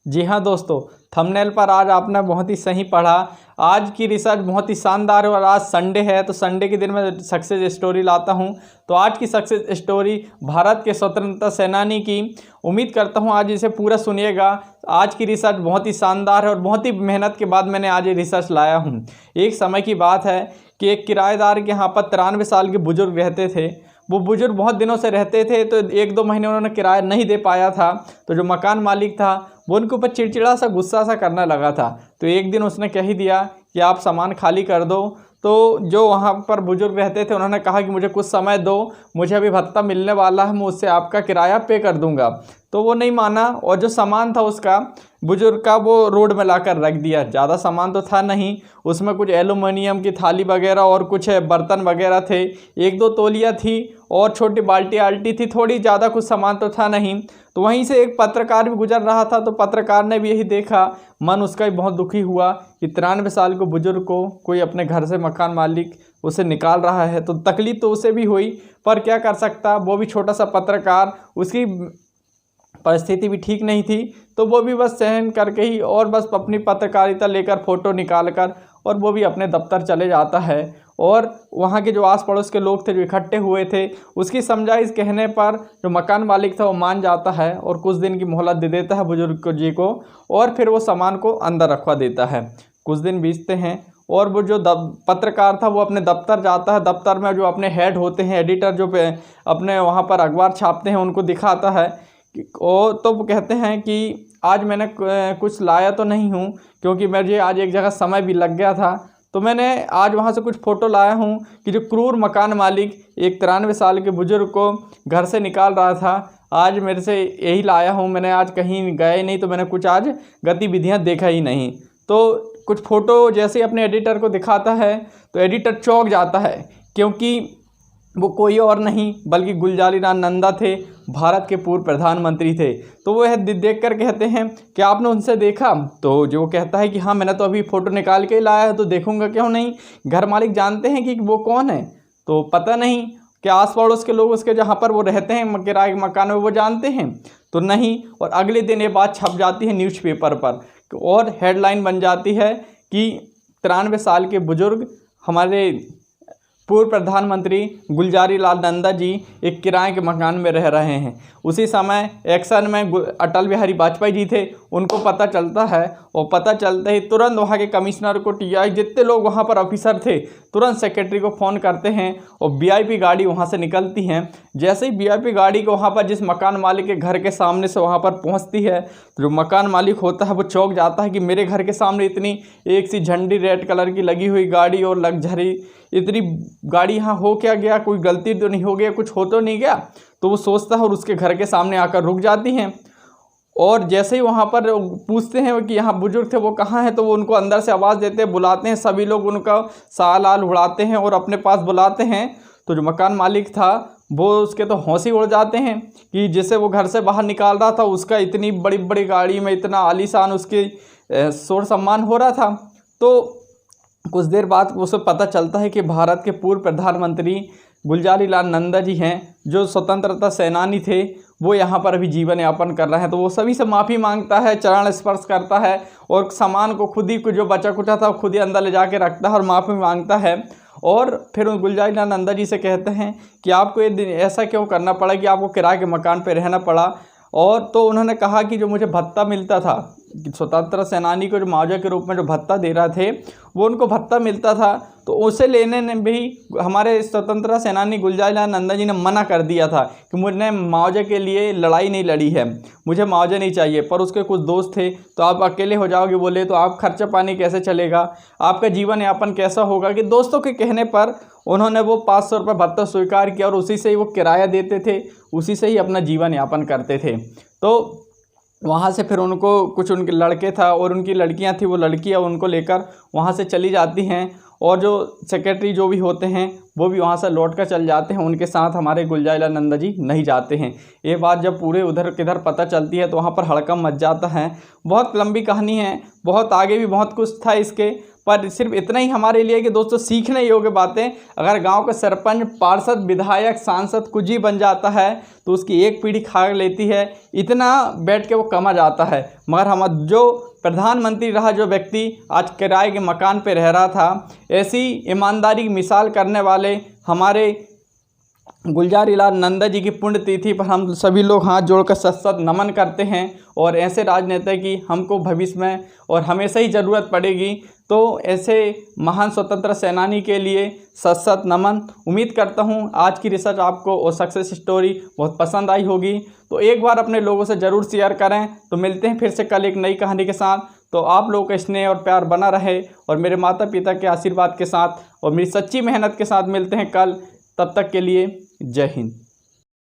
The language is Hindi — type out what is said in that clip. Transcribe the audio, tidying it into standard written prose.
जी हाँ दोस्तों, थंबनेल पर आज आपने बहुत ही सही पढ़ा। आज की रिसर्च बहुत ही शानदार है और आज संडे है तो संडे के दिन मैं सक्सेस स्टोरी लाता हूं। तो आज की सक्सेस स्टोरी भारत के स्वतंत्रता सेनानी की। उम्मीद करता हूं आज इसे पूरा सुनिएगा। आज की रिसर्च बहुत ही शानदार है और बहुत ही मेहनत के बाद मैंने आज ये रिसर्च लाया हूं। एक समय की बात है कि एक किराएदार के यहाँ पर 93 साल के बुजुर्ग रहते थे। वो बुजुर्ग बहुत दिनों से रहते थे तो 1-2 महीने उन्होंने किराया नहीं दे पाया था। तो जो मकान मालिक था वो उनके ऊपर चिड़चिड़ा सा गुस्सा सा करने लगा था। तो एक दिन उसने कह ही दिया कि आप सामान खाली कर दो। तो जो वहाँ पर बुजुर्ग रहते थे उन्होंने कहा कि मुझे कुछ समय दो, मुझे अभी भत्ता मिलने वाला है, मैं उससे आपका किराया पे कर दूंगा। तो वो नहीं माना और जो सामान था उसका बुजुर्ग का वो रोड में लाकर रख दिया। ज़्यादा सामान तो था नहीं, उसमें कुछ एल्युमिनियम की थाली वगैरह और कुछ बर्तन वगैरह थे, 1-2 तौलिया थी और छोटी बाल्टी आल्टी थी, थोड़ी ज़्यादा कुछ सामान तो था नहीं। तो वहीं से एक पत्रकार भी गुजर रहा था तो पत्रकार ने भी यही देखा। मन उसका भी बहुत दुखी हुआ कि 93 साल के बुजुर्ग को कोई अपने घर से मकान मालिक उसे निकाल रहा है। तो तकलीफ तो उसे भी हुई, पर क्या कर सकता, वो भी छोटा सा पत्रकार, उसकी परिस्थिति भी ठीक नहीं थी। तो वो भी बस सहन करके ही और बस अपनी पत्रकारिता लेकर फ़ोटो निकाल कर और वो भी अपने दफ्तर चले जाता है। और वहाँ के जो आस पड़ोस के लोग थे जो इकट्ठे हुए थे, उसकी समझाइश कहने पर जो मकान मालिक था वो मान जाता है और कुछ दिन की मोहलत दे देता है बुजुर्ग जी को और फिर वो सामान को अंदर रखवा देता है। कुछ दिन बीतते हैं और वो जो पत्रकार था वो अपने दफ्तर जाता है। दफ्तर में जो अपने हेड होते हैं, एडिटर जो अपने वहाँ पर अखबार छापते हैं, उनको दिखाता है। तो वो कहते हैं कि आज मैंने कुछ लाया तो नहीं हूँ क्योंकि मुझे आज एक जगह समय भी लग गया था। तो मैंने आज वहाँ से कुछ फ़ोटो लाया हूँ कि जो क्रूर मकान मालिक एक 93 साल के बुजुर्ग को घर से निकाल रहा था, आज मेरे से यही लाया हूँ। मैंने आज कहीं गया ही नहीं तो मैंने कुछ आज गतिविधियाँ देखा ही नहीं। तो कुछ फ़ोटो जैसे ही अपने एडिटर को दिखाता है तो एडिटर चौंक जाता है क्योंकि वो कोई और नहीं बल्कि गुलजारी लाल नंदा थे, भारत के पूर्व प्रधानमंत्री थे। तो वो देख कर कहते हैं कि आपने उनसे देखा? तो जो कहता है कि हाँ मैंने तो अभी फ़ोटो निकाल के ही लाया है, तो देखूंगा क्यों नहीं। घर मालिक जानते हैं कि वो कौन है? तो पता नहीं कि आस पड़ोस के लोग उसके जहाँ पर वो रहते हैं किराए के मकान में वो जानते हैं? तो नहीं। और अगले दिन ये बात छप जाती है न्यूज़पेपर पर और हेडलाइन बन जाती है कि 93 साल के बुजुर्ग हमारे पूर्व प्रधानमंत्री गुलजारी लाल नंदा जी एक किराए के मकान में रह रहे हैं। उसी समय एक्शन में अटल बिहारी वाजपेयी जी थे, उनको पता चलता है और पता चलते ही तुरंत वहाँ के कमिश्नर को, टीआई, जितने लोग वहाँ पर ऑफिसर थे, तुरंत सेक्रेटरी को फ़ोन करते हैं और वीआईपी गाड़ी वहाँ से निकलती हैं। जैसे ही वीआईपी गाड़ी को वहाँ पर जिस मकान मालिक के घर के सामने से वहाँ पर पहुँचती है तो जो मकान मालिक होता है वो चौंक जाता है कि मेरे घर के सामने इतनी एक सी झंडी रेड कलर की लगी हुई गाड़ी और लग्जरी इतनी गाड़ी यहाँ हो क्या गया, कोई गलती तो नहीं हो गया, कुछ हो तो नहीं गया। तो वो सोचता है और उसके घर के सामने आकर रुक जाती हैं। और जैसे ही वहाँ पर पूछते हैं कि यहाँ बुजुर्ग थे वो कहाँ हैं, तो वो उनको अंदर से आवाज़ देते हैं, बुलाते हैं। सभी लोग उनका साल आल उड़ाते हैं और अपने पास बुलाते हैं। तो जो मकान मालिक था वो उसके तो होश ही उड़ जाते हैं कि जिसे वो घर से बाहर निकाल रहा था उसका इतनी बड़ी बड़ी गाड़ी में इतना आलीशान उसके शोर सम्मान हो रहा था। तो कुछ देर बाद उसे पता चलता है कि भारत के पूर्व प्रधानमंत्री गुलजारी लाल नंदा जी हैं, जो स्वतंत्रता सेनानी थे, वो यहाँ पर अभी जीवन यापन कर रहे हैं। तो वो सभी से माफ़ी मांगता है, चरण स्पर्श करता है और सामान को खुद ही जो बचा कुचा था खुद ही अंदर ले जाके रखता है और माफ़ी मांगता है। और फिर उन गुलजारी लाल नंदा जी से कहते हैं कि आपको ये दिन ऐसा क्यों करना पड़ा कि आपको किराए के मकान पर रहना पड़ा। और तो उन्होंने कहा कि जो मुझे भत्ता मिलता था, स्वतंत्रता सेनानी को जो मुआवजे के रूप में जो भत्ता दे रहे थे वो उनको भत्ता मिलता था, तो उसे लेने ने भी हमारे स्वतंत्रता सेनानी गुलजारी लाल नंदा जी ने मना कर दिया था कि मुझे मुआवजे के लिए लड़ाई नहीं लड़ी है, मुझे मुआवजा नहीं चाहिए। पर उसके कुछ दोस्त थे, तो आप अकेले हो जाओगे बोले तो आप खर्चा पानी कैसे चलेगा, आपका जीवन यापन कैसा होगा। कि दोस्तों के कहने पर उन्होंने वो 500 रुपये भत्ता स्वीकार किया और उसी से ही वो किराया देते थे, उसी से ही अपना जीवन यापन करते थे। तो वहाँ से फिर उनको कुछ उनके लड़के था और उनकी लड़कियाँ थी, वो लड़कियाँ उनको लेकर वहाँ से चली जाती हैं और जो सेक्रेटरी जो भी होते हैं वो भी वहाँ से लौट कर चल जाते हैं। उनके साथ हमारे गुलजारी लाल नंदा जी नहीं जाते हैं। ये बात जब पूरे उधर किधर पता चलती है तो वहाँ पर हड़कंप मच जाता है। बहुत लंबी कहानी है, बहुत आगे भी बहुत कुछ था इसके, पर सिर्फ इतना ही हमारे लिए कि दोस्तों सीखने योग्य बातें, अगर गांव का सरपंच, पार्षद, विधायक, सांसद कुछ ही बन जाता है तो उसकी एक पीढ़ी खा लेती है, इतना बैठ के वो कमा जाता है। मगर हम जो प्रधानमंत्री रहा जो व्यक्ति आज किराए के मकान पे रह रहा था, ऐसी ईमानदारी की मिसाल करने वाले हमारे गुलजारीलाल नंदा जी की पुण्यतिथि पर हम सभी लोग हाथ जोड़कर सत सत नमन करते हैं। और ऐसे राजनेता की हमको भविष्य में और हमेशा ही ज़रूरत पड़ेगी। तो ऐसे महान स्वतंत्र सेनानी के लिए सत सत नमन। उम्मीद करता हूँ आज की रिसर्च आपको और सक्सेस स्टोरी बहुत पसंद आई होगी। तो एक बार अपने लोगों से ज़रूर शेयर करें। तो मिलते हैं फिर से कल एक नई कहानी के साथ। तो आप लोगों का स्नेह और प्यार बना रहे और मेरे माता पिता के आशीर्वाद के साथ और मेरी सच्ची मेहनत के साथ मिलते हैं कल। तब तक के लिए जय हिंद।